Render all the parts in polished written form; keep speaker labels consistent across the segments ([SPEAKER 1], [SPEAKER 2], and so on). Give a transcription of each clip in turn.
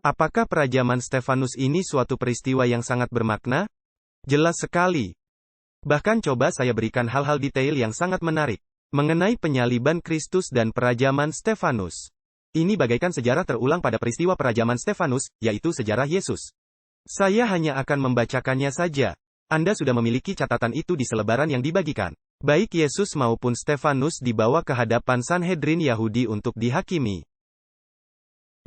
[SPEAKER 1] Apakah perajaman Stefanus ini suatu peristiwa yang sangat bermakna? Jelas sekali. Bahkan coba saya berikan hal-hal detail yang sangat menarik mengenai penyaliban Kristus dan perajaman Stefanus. Ini bagaikan sejarah terulang pada peristiwa perajaman Stefanus, yaitu sejarah Yesus. Saya hanya akan membacakannya saja. Anda sudah memiliki catatan itu di selebaran yang dibagikan. Baik Yesus maupun Stefanus dibawa ke hadapan Sanhedrin Yahudi untuk dihakimi.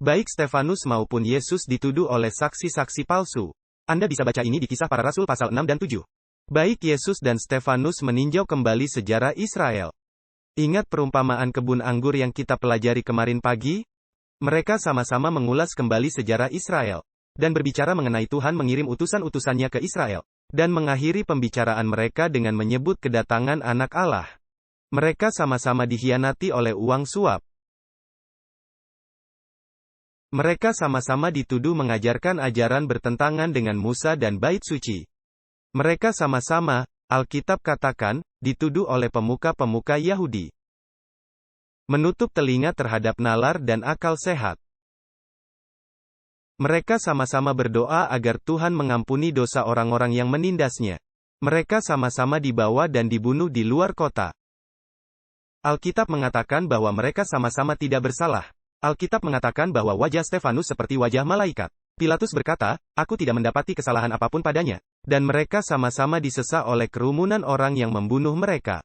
[SPEAKER 1] Baik Stefanus maupun Yesus dituduh oleh saksi-saksi palsu. Anda bisa baca ini di Kisah Para Rasul pasal 6 dan 7. Baik Yesus dan Stefanus meninjau kembali sejarah Israel. Ingat perumpamaan kebun anggur yang kita pelajari kemarin pagi? Mereka sama-sama mengulas kembali sejarah Israel. Dan berbicara mengenai Tuhan mengirim utusan-utusannya ke Israel. Dan mengakhiri pembicaraan mereka dengan menyebut kedatangan Anak Allah. Mereka sama-sama dikhianati oleh uang suap. Mereka sama-sama dituduh mengajarkan ajaran bertentangan dengan Musa dan Bait Suci. Mereka sama-sama, Alkitab katakan, dituduh oleh pemuka-pemuka Yahudi menutup telinga terhadap nalar dan akal sehat. Mereka sama-sama berdoa agar Tuhan mengampuni dosa orang-orang yang menindasnya. Mereka sama-sama dibawa dan dibunuh di luar kota. Alkitab mengatakan bahwa mereka sama-sama tidak bersalah. Alkitab mengatakan bahwa wajah Stefanus seperti wajah malaikat. Pilatus berkata, "Aku tidak mendapati kesalahan apapun padanya." Dan mereka sama-sama disesah oleh kerumunan orang yang membunuh mereka.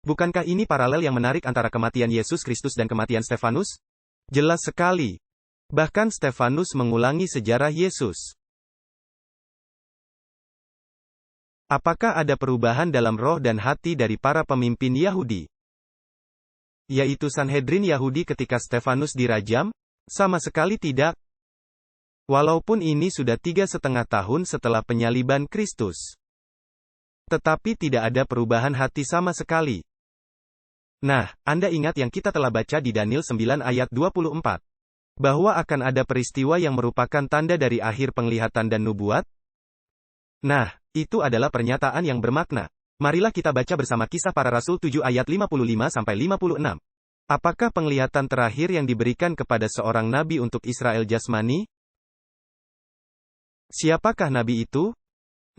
[SPEAKER 1] Bukankah ini paralel yang menarik antara kematian Yesus Kristus dan kematian Stefanus? Jelas sekali. Bahkan Stefanus mengulangi sejarah Yesus. Apakah ada perubahan dalam roh dan hati dari para pemimpin Yahudi? Yaitu Sanhedrin Yahudi ketika Stefanus dirajam? Sama sekali tidak. Walaupun ini sudah 3,5 tahun setelah penyaliban Kristus. Tetapi tidak ada perubahan hati sama sekali. Nah, Anda ingat yang kita telah baca di Daniel 9 ayat 24. Bahwa akan ada peristiwa yang merupakan tanda dari akhir penglihatan dan nubuat? Nah, itu adalah pernyataan yang bermakna. Marilah kita baca bersama Kisah Para Rasul 7 ayat 55-56. Apakah penglihatan terakhir yang diberikan kepada seorang nabi untuk Israel jasmani? Siapakah nabi itu?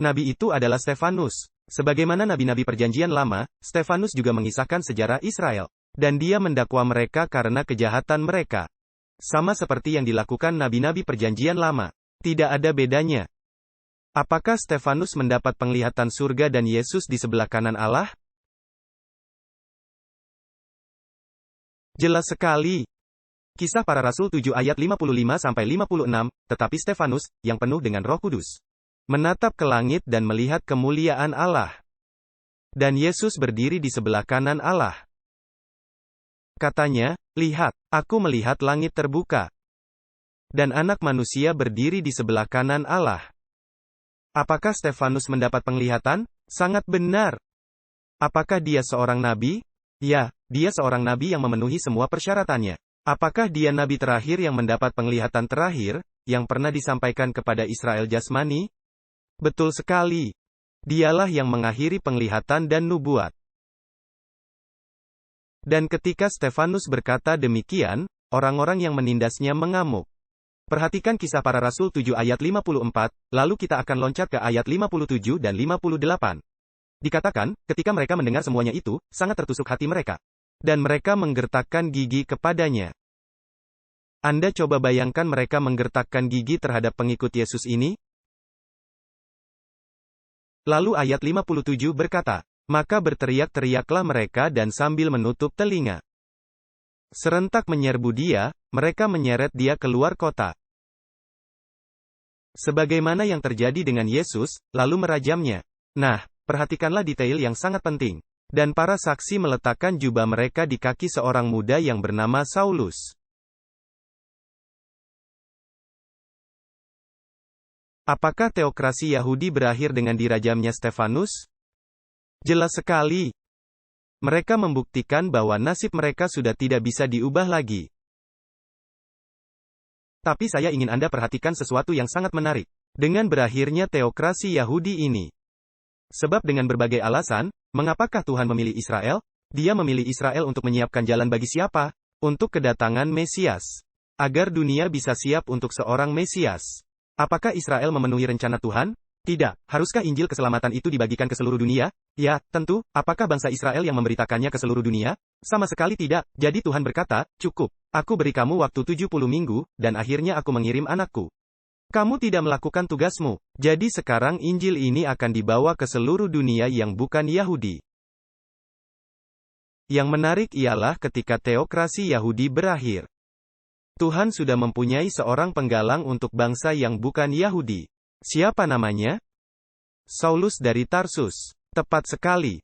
[SPEAKER 1] Nabi itu adalah Stefanus. Sebagaimana nabi-nabi perjanjian lama, Stefanus juga mengisahkan sejarah Israel. Dan dia mendakwa mereka karena kejahatan mereka. Sama seperti yang dilakukan nabi-nabi perjanjian lama. Tidak ada bedanya. Apakah Stefanus mendapat penglihatan surga dan Yesus di sebelah kanan Allah? Jelas sekali. Kisah Para Rasul 7 ayat 55-56, tetapi Stefanus, yang penuh dengan Roh Kudus, menatap ke langit dan melihat kemuliaan Allah. Dan Yesus berdiri di sebelah kanan Allah. Katanya, "Lihat, aku melihat langit terbuka. Dan Anak Manusia berdiri di sebelah kanan Allah." Apakah Stefanus mendapat penglihatan? Sangat benar. Apakah dia seorang nabi? Ya, dia seorang nabi yang memenuhi semua persyaratannya. Apakah dia nabi terakhir yang mendapat penglihatan terakhir, yang pernah disampaikan kepada Israel jasmani? Betul sekali. Dialah yang mengakhiri penglihatan dan nubuat. Dan ketika Stefanus berkata demikian, orang-orang yang menindasnya mengamuk. Perhatikan Kisah Para Rasul 7 ayat 54, lalu kita akan loncat ke ayat 57 dan 58. Dikatakan, ketika mereka mendengar semuanya itu, sangat tertusuk hati mereka. Dan mereka menggertakkan gigi kepadanya. Anda coba bayangkan mereka menggertakkan gigi terhadap pengikut Yesus ini? Lalu ayat 57 berkata, "Maka berteriak-teriaklah mereka dan sambil menutup telinga. Serentak menyerbu dia, mereka menyeret dia keluar kota." Sebagaimana yang terjadi dengan Yesus, lalu merajamnya. Nah, perhatikanlah detail yang sangat penting. Dan para saksi meletakkan jubah mereka di kaki seorang muda yang bernama Saulus. Apakah teokrasi Yahudi berakhir dengan dirajamnya Stefanus? Jelas sekali. Mereka membuktikan bahwa nasib mereka sudah tidak bisa diubah lagi. Tapi saya ingin Anda perhatikan sesuatu yang sangat menarik. Dengan berakhirnya teokrasi Yahudi ini. Sebab dengan berbagai alasan, mengapakah Tuhan memilih Israel? Dia memilih Israel untuk menyiapkan jalan bagi siapa? Untuk kedatangan Mesias. Agar dunia bisa siap untuk seorang Mesias. Apakah Israel memenuhi rencana Tuhan? Tidak. Haruskah Injil keselamatan itu dibagikan ke seluruh dunia? Ya, tentu. Apakah bangsa Israel yang memberitakannya ke seluruh dunia? Sama sekali tidak. Jadi Tuhan berkata, cukup. Aku beri kamu waktu 70 minggu, dan akhirnya aku mengirim anakku. Kamu tidak melakukan tugasmu. Jadi sekarang Injil ini akan dibawa ke seluruh dunia yang bukan Yahudi. Yang menarik ialah ketika teokrasi Yahudi berakhir. Tuhan sudah mempunyai seorang penggalang untuk bangsa yang bukan Yahudi. Siapa namanya? Saulus dari Tarsus. Tepat sekali.